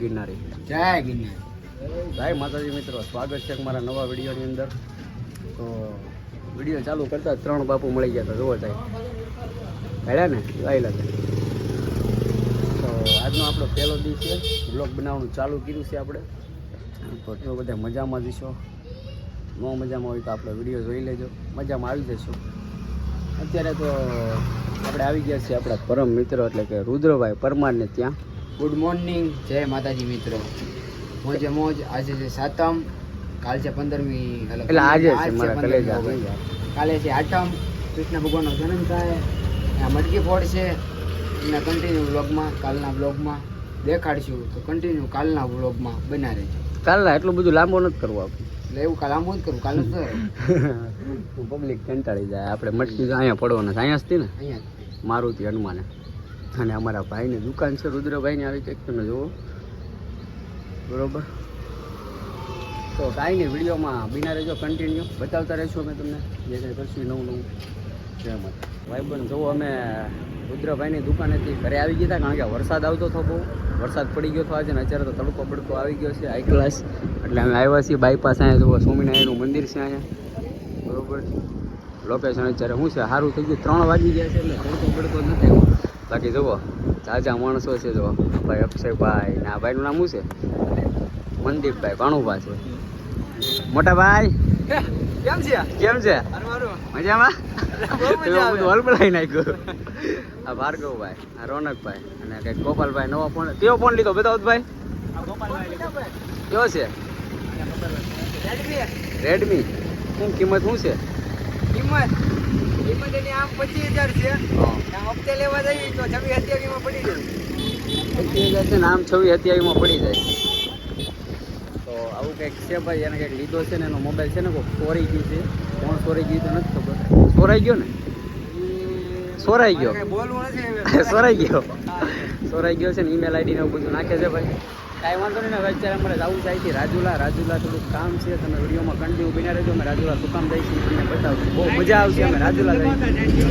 ગિરનારી. જય ગિરનારી. જય માતાજી મિત્રો, સ્વાગત છે મારા નવા વિડીયોની અંદર. તો વિડીયો ચાલુ કરતા 3 બાપુ મળી ગયા હતા. જોવો સાહેબ કાઢ્યા ને આવેલા છે. તો આજનો આપણો પહેલો દિવસ છે. બ્લોગ બનાવવાનું ચાલુ કર્યું છે આપણે. તો જો બધા મજામાં જશો, ન મજામાં હોય તો આપણે વિડીયો જોઈ લેજો, મજામાં આવી જશો. અત્યારે તો આપણે આવી ગયા છીએ આપણા પરમ મિત્ર એટલે કે રુદ્રભાઈ પરમારને ત્યાં. ગુડ મોર્નિંગ, જય માતાજી મિત્રો. મોજે મોજ. આજે છે 7મ, કાલ છે 15મી. એટલે આજે છે મારા કલેજા. કાલે છે 8મ, કૃષ્ણ ભગવાનનો જન્મ થાય. આ મટકી ફોડ છે. એના કન્ટિન્યુ વ્લોગમાં, કાલના વ્લોગમાં દેખાડશું. તો કન્ટિન્યુ કાલના વ્લોગમાં બના રહેજો. કાલના એટલું બધું લાંબો નથી કરવું આપણે. એટલે એવું કાલ આમ જ કરું, કાલ જ પબ્લિક કંટાળી જાય. આપણે મટકી તો અહીંયા પડવાના છે. અહીંયા જ ને અહીંયા મારુતિ હનુમાને. અને અમારા ભાઈની દુકાન છે, રુદ્રભાઈની. આવી કંઈક તમે જુઓ, બરોબર. તો કાંઈ નહીં, વિડીયોમાં બિના રહેજો, કન્ટિન્યુ બતાવતા રહીશું અમે તમને જે કંઈ કરશું નવું. જય માતા. ભાઈબંધ જુઓ, અમે રુદ્રભાઈની દુકાનેથી ઘરે આવી ગયા હતા, કારણ કે વરસાદ આવતો હતો બહુ. વરસાદ પડી ગયો હતો આજે, ને અત્યારે તો તડકો બડકો આવી ગયો છે હાઈ ક્લાસ. એટલે અમે આવ્યા છીએ બાયપાસ. અહીંયા જુઓ સ્વામિનારાયણનું મંદિર છે અહીંયા, બરોબર. લોકેશન અત્યારે શું છે, સારું થઈ ગયું. 3 વાગી ગયા છે એટલે તડકો બડકો નથી આવ્યો. બાકી જુઓ તાજા માણસો છે. જો ભાઈ અક્ષયભાઈ, ને આ ભાઈનું નામ શું છે? મનદીપભાઈ ભાણુભા છે. મોટા ભાઈ કેમ છે? કેમ છે? મજામાં? બધું હલબલાઈ નાખ્યું. આ ભાર્ગવભાઈ, આ રોનકભાઈ, અને કંઈક ગોપાલભાઈ નવો ફોન. કેવો ફોન લીધો બતાવો ભાઈ? કેવો છે? રેડમી. શું કિંમત શું છે? કિંમત એની આમ 25,000 છે. આમ હપ્તે લેવા જઈએ તો 26,000 પડી જાય. 25,000 છે ને આમ 26,000 પડી જાય. તો આવું કંઈક છે ભાઈ. એને કંઈક લીધો છે ને એનો મોબાઈલ છે ને કોઈ ચોરી ગયું છે. કોણ ચોરી ગયું તો નથી ખબર. ચોરાઈ ગયો ને? ચોરાઈ ગયો. બોલવું નથી. ચોરાઈ ગયો. ચોરાઈ ગયો છે ને. ઈમેલ આઈડી ને એવું બધું નાખે છે ભાઈ. કાંઈ વાંધો નહીં ને. હવે અત્યારે અમારે જવું જાય છે રાજુલા. થોડુંક કામ છે. તમે વિડીયોમાં કન્ટિન્યુ બન્યા રહેજો. અમે રાજુલા શું કામ જઈશું તમને બતાવશું. બહુ મજા આવશે. અમે રાજુલા જઈશું.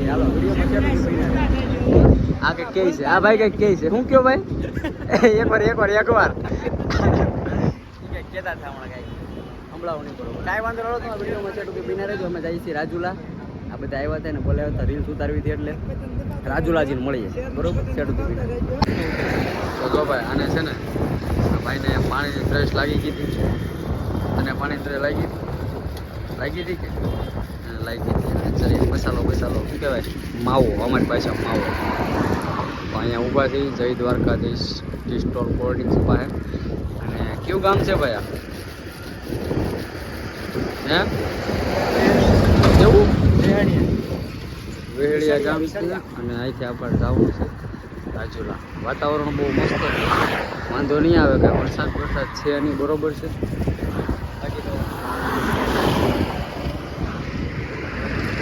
ચાલો વિડીયોમાં આ કંઈક કહે છે. આ ભાઈ કંઈક કહે છે. શું કહો ભાઈ? એકવાર કંઈક કહેતા હતા હમણાં. કાંઈ સંભળાવું નહીં બરોબર. કાંઈ વાંધો નહીં. તમારા વિડીયોમાં છે ટૂંકી બન્યા રહેજો. અમે જઈએ છીએ રાજુલા. આ બધા આવ્યા હતા ને બોલાવ્યા હતા, રીલ્સ ઉતારવી હતી એટલે રાજુલાજીને મળીએ, બરોબર. સેટું તો જો ભાઈ આને છે ને આ ભાઈને પાણીની ત્રેસ લાગી ગઈ હતી. અને પાણીની ત્રેસ લાગી હતી કે લાગી હતી. મસાલો શું કહેવાય? માવો. અમારી પાસે માવો. તો અહીંયા ઊભા થઈ જય Dwarkadhish tea stall cold drinks પાસે. અને કયું ગામ છે ભાઈ આ? હે કેવું? વેહળિયા ગામ છે. અને અહીંથી આપણે જવાનું છે રાજુલા. વાતાવરણ બહુ મસ્ત છે, વાંધો નહીં આવે. કાંઈ વરસાદ છે નહીં, બરોબર છે. બાકી તો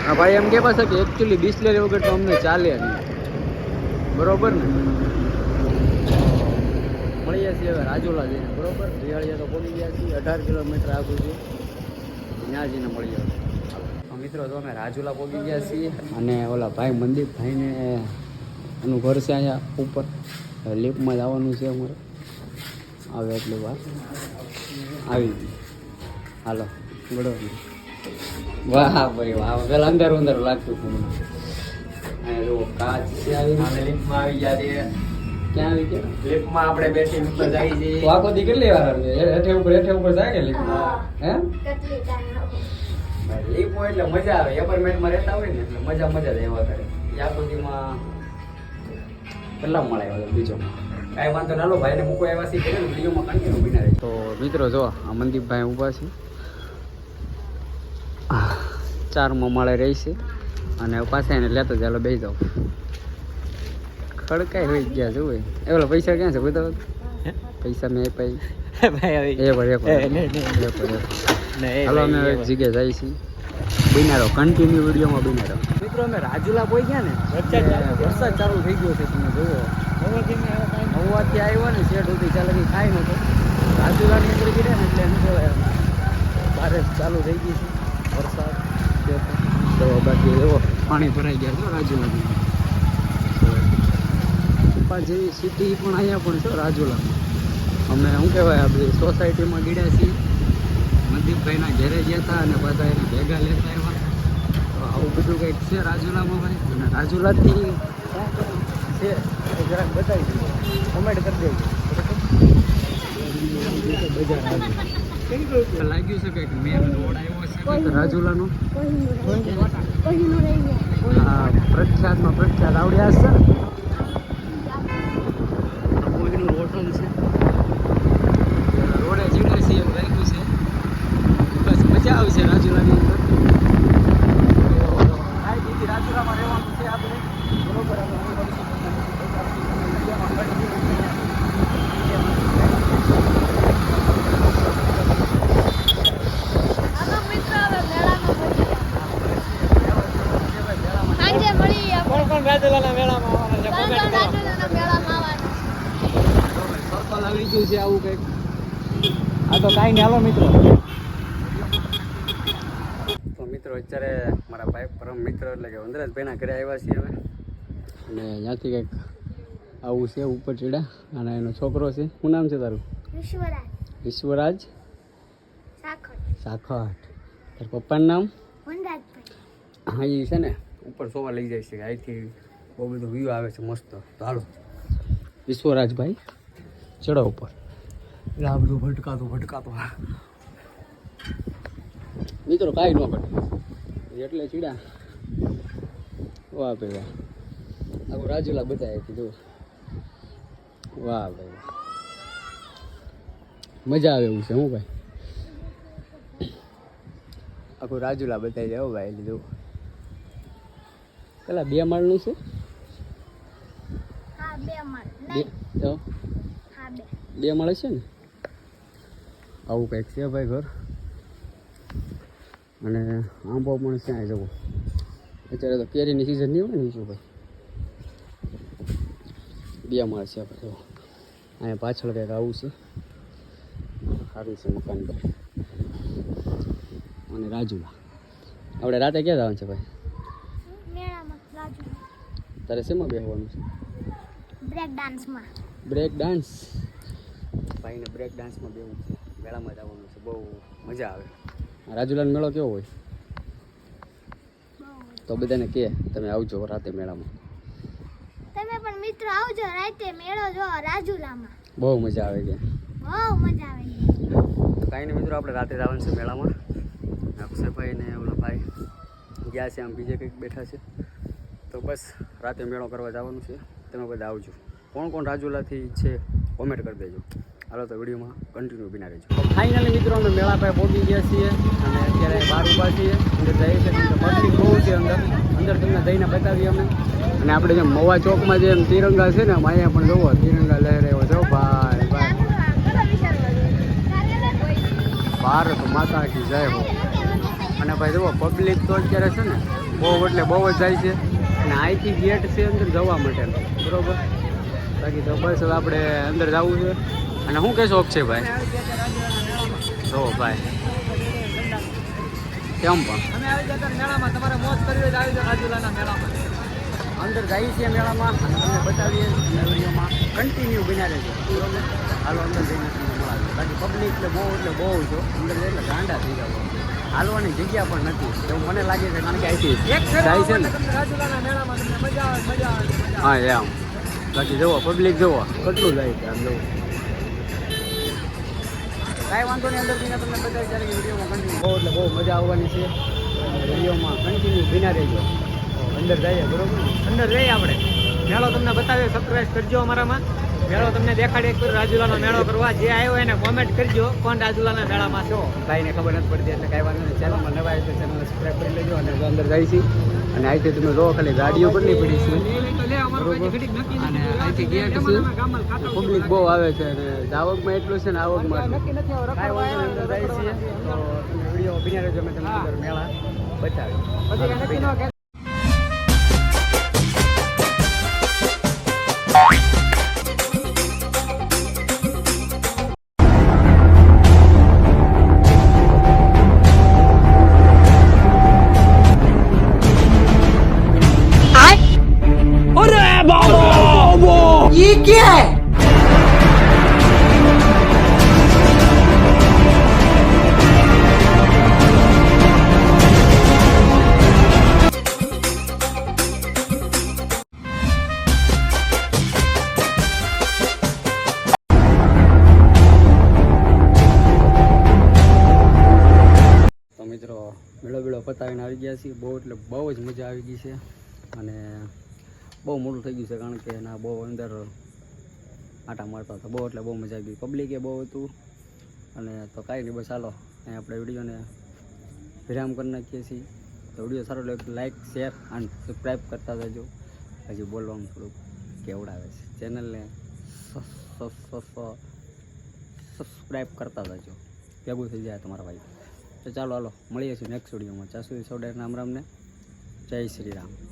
હા ભાઈ એમ કહેવા છે કે એકચ્યુઅલી બિસ્લેરી વગર તો અમને ચાલે નહીં, બરોબર ને. મળીએ છીએ હવે રાજુલા જઈને, બરોબર. વેહળિયા તો પહોંચી ગયા છીએ. 18 કિલોમીટર આગળ છે, ત્યાં જઈને મળીએ. મિત્રો તો અમે રાજુલા પહોંચી ગયા છીએ. અને ઓલા ભાઈ મનદીપભાઈને એનું ઘર છે અહીંયા ઉપર. લિફ્ટમાં જવાનું છે અમારે. આવે એટલી વાર આવી ગઈ. હાલો બરોબર. વાહ ભાઈ વાહ. પેલા અંધારું લાગતું હતું. અહીંયા જો કાચ છે. લિફ્ટમાં આવી ગયા છીએ. ક્યાં આવી ગયા? લિફ્ટમાં આપણે બેસી ઉપર જઈએ છીએ. તો આખો દી કેટલી વાર આવી? હેઠે ઉપર જાય કે લિફ્ટમાં? હે લીપ હોય એટલે મજા આવે. એપાર્ટમેન્ટમાં રહેતા હોય ને એટલે મજા જ એવા કરે. યા સુધીમાં કેટલા મળે બીજો કાંઈ વાંધો ના લો. ભાઈને મૂકો આવ્યા છીએ ને વિડીયોમાં કન્ટિન્યુ બિના રહે. તો મિત્રો જો આ મનદીપભાઈ ઊભા છે, 4મા માળે રહી છે. અને પાછા એને લેતો ચાલો બેસી જાઓ. ખડકાઈ હોય ગયા જોવે. એ ઓલા પૈસા ક્યાં છે બધા? પૈસા મેં હાલો અમે એક જગ્યાએ જઈએ છીએ. બિનારો કન્ટિન્યુ વિડીયોમાં બિનારો. મિત્રો અમે રાજુલા પહોંચ્યા ને વરસાદ ચાલુ થઈ ગયો છે. તમે જુઓ હવાથી આવ્યો ને શેઠ સુધી ચાલે કંઈ ખાઈ નહોતો. રાજુલાની અંદર ગયા ને એટલે એમ કહેવાય બારે ચાલુ થઈ ગઈ છે વરસાદ. બાકી એવો પાણી ભરાઈ ગયા છે રાજુલાની. જેવી સિટી પણ અહીંયા પણ છે રાજુલામાં. અમે શું કહેવાય આપણી સોસાયટીમાં ગીડ્યા છીએ. મનદીપભાઈના ઘેરે ગયા હતા અને બધા એને ભેગા લેતા આવ્યા. તો આવું બધું કંઈક છે રાજુલામાં ભાઈ. અને રાજુલાથી ક્યાં છે એ જરાક બતાવી દઈએ, કોમેન્ટ કરી દેજો. બજાર લાગ્યું છે કે મેન રોડ આવ્યો છે રાજુલાનો. હા, પ્રખ્યાતમાં પ્રખ્યાત આવડ્યા છે ને. કોઈનું હોટલ છે, રોડે ચીડે છે એવું લાગ્યું છે. બસ મજા આવશે રાજુલાની અંદર. રાજુલામાં રહેવાનું છે આપણે, બરોબર. રાજુલાના મેળામાં સર્કલ આવી ગયું છે આવું કંઈક. આ તો કાંઈ નહીં, હાલો મિત્રો. તો મિત્રો અત્યારે મારા ભાઈ પરમ મિત્ર એટલે કે વનરાજભાઈના ઘરે આવ્યા છીએ અમે. અને ત્યાંથી કંઈક આવું છે ઉપર ચડ્યા. અને એનો છોકરો છે. શું નામ છે તારું? વિશ્વરાજ સાખટ. તાર પપ્પાનું નામ? હા, એ છે ને ઉપર સોવા લઈ જાય છે. અહીંથી બહુ બધો વ્યૂ આવે છે મસ્ત. તો હાલો વિશ્વરાજભાઈ ચડો ઉપર. એટલે આ બધું ભટકાતો મિત્રો કાંઈ ન ઘટે એટલે ચીડા. વાહ ભાઈ વાહ, આખું રાજુલા બતાવી જુઓ. વાહ ભાઈ વાહ, મજા આવે એવું છે. હું ભાઈ આખું રાજુલા બતાવી જાય. હો ભાઈ, એટલે જુઓ. પેલા 2 માળનું છે. બે માળ છે ને. આવું કંઈક છે ભાઈ ઘર. અને આંબો પણ ક્યાંય જવું અત્યારે તો કેરીની સિઝન નહીં હોય ને બીજું ભાઈ. 2 માળ છે ભાઈ. અહીંયા પાછળ કંઈક આવું છે. સારું છે મકાન ભાઈ. અને રાજુલા આપણે રાતે ક્યાં જવાનું છે ભાઈ? તારે શેમાં બેસવાનું છે? Break dance. ભાઈને બ્રેક ડાન્સમાં બેવું છે. મેળામાં જવાનું છે. બહુ મજા આવે. રાજુલાનો મેળો કેવો હોય? તો બધાને કહે તમે આવજો રાતે મેળામાં. તમે પણ મિત્રો આવજો રાતે મેળો જો રાજુલામાં. બહુ મજા આવે છે. બહુ મજા આવે. તો કાંઈ નહીં મિત્રો, આપણે રાતે જવાનું છે મેળામાં. અક્ષયભાઈ ને ઓલો ભાઈ ગયા છે, આમ બીજે કંઈક બેઠા છે. તો બસ રાતે મેળો કરવા જવાનું છે. તમે બધા આવજો. કોણ રાજુલાથી છે કોમેન્ટ કરી દેજો. હાલો તો વિડીયોમાં કન્ટિન્યુ બિના રહેજો. ફાઇનલી મિત્રો અમે મેળા પાસે પહોંચી ગયા છીએ અને અત્યારે બહાર ઊભા છીએ. અંદર જઈએ છીએ પબ્લિક બહુ છે અંદર તમને જઈને બતાવીએ અમે. અને આપણે જેમ મવા ચોકમાં જેમ તિરંગા છે ને, અહીંયા પણ જોવો તિરંગા લહેરાયો છે. ભાઈ ભારત માતા કી જય હો. અને ભાઈ જુઓ પબ્લિક તો અત્યારે છે ને બહુ એટલે બહુ જ જાય છે. અને અહીંથી ગેટ છે અંદર જવા માટે, બરોબર. બાકી તો બસ હવે આપણે અંદર જવું છે. અને શું કહેશો અક્ષયભાઈ? જો ભાઈ કેમ પણ મેળામાં તમારે મોજ કરવી હોય તો આવી જાઓ રાજુલાના મેળામાં. અંદર જઈએ છીએ મેળામાં અને તમને બતાવીએ વિડીયોમાં કન્ટિન્યુ બન્યા રહેજો, બરોબર. હાલો અંદર જઈને તમને મળાવીએ. બાકી પબ્લિક એટલે બહુ છો. અંદર જઈ એટલે ગાંડા થઈ જાવ. હાલવાની જગ્યા પણ નથી એવું મને લાગે છે. કારણ કે અહીંથી જાય છે ને. હા એમ. બાકી જુઓ પબ્લિક જુઓ કેટલું જાય છે. આમ જુઓ કાંઈ વાંધો નહીં. અંદર જઈને તમને બતાવી ત્યારે કે વિડીયોમાં કન્ટિન્યુ બહુ એટલે બહુ મજા આવવાની છે. વિડીયોમાં કન્ટિન્યુ બિના રહેજો. અંદર જઈએ, બરોબર. અંદર જઈએ આપણે મેળો તમને બતાવીએ. સબસ્ક્રાઈબ કરજો અમારામાં. મેળો તમને દેખાડીએ એક રાજુલાનો મેળો કરવા. જે આવ્યો એને કોમેન્ટ કરજો કોણ રાજુલાના મેળામાં છો. ભાઈને ખબર નથી પડતી એટલે કાંઈ વાંધો નહીં. ચેનલમાં નવા આવી તો ચેનલને સબસ્ક્રાઈબ કરી લેજો. અને અંદર જાય છે અને અહીંથી તમે જો ખાલી ગાડીઓ કેટલી પડી છે, બરોબર. અને અહીંથી ગેટ છે. પબ્લિક બહુ આવે છે અને આવકમાં એટલું છે ને આવકમાં કાંઈ વાંધો નહીં. અંદર જાય છે તો વિડીયો બિના રહેજો. મેં તમને મેળા બતાવી. ये क्या है? ગયા છીએ. બહુ એટલે બહુ જ મજા આવી ગઈ છે અને બહુ મોડું થઈ ગયું છે કારણ કે એના બહુ અંદર આટા મારતા હતા. બહુ એટલે બહુ મજા આવી ગઈ. પબ્લિકે બહુ હતું અને તો કાંઈ નહીં, બસ ચાલો અહીં આપણે વિડીયોને વિરામ કરી નાખીએ છીએ. તો વિડીયો સારો લાગે લાઈક શેર અને સબસ્ક્રાઈબ કરતા જજો. હજી બોલવાનું થોડુંક કેવડાવે છે. ચેનલને સબસ્ક્રાઈબ કરતા જજો, ભેગું થઈ જાય તમારા ભાઈ. તો ચાલો હાલો મળીએ છીએ નેક્સ્ટ વિડીયોમાં. ત્યાં સુધી સૌ રામ રામને, જય શ્રી રામ.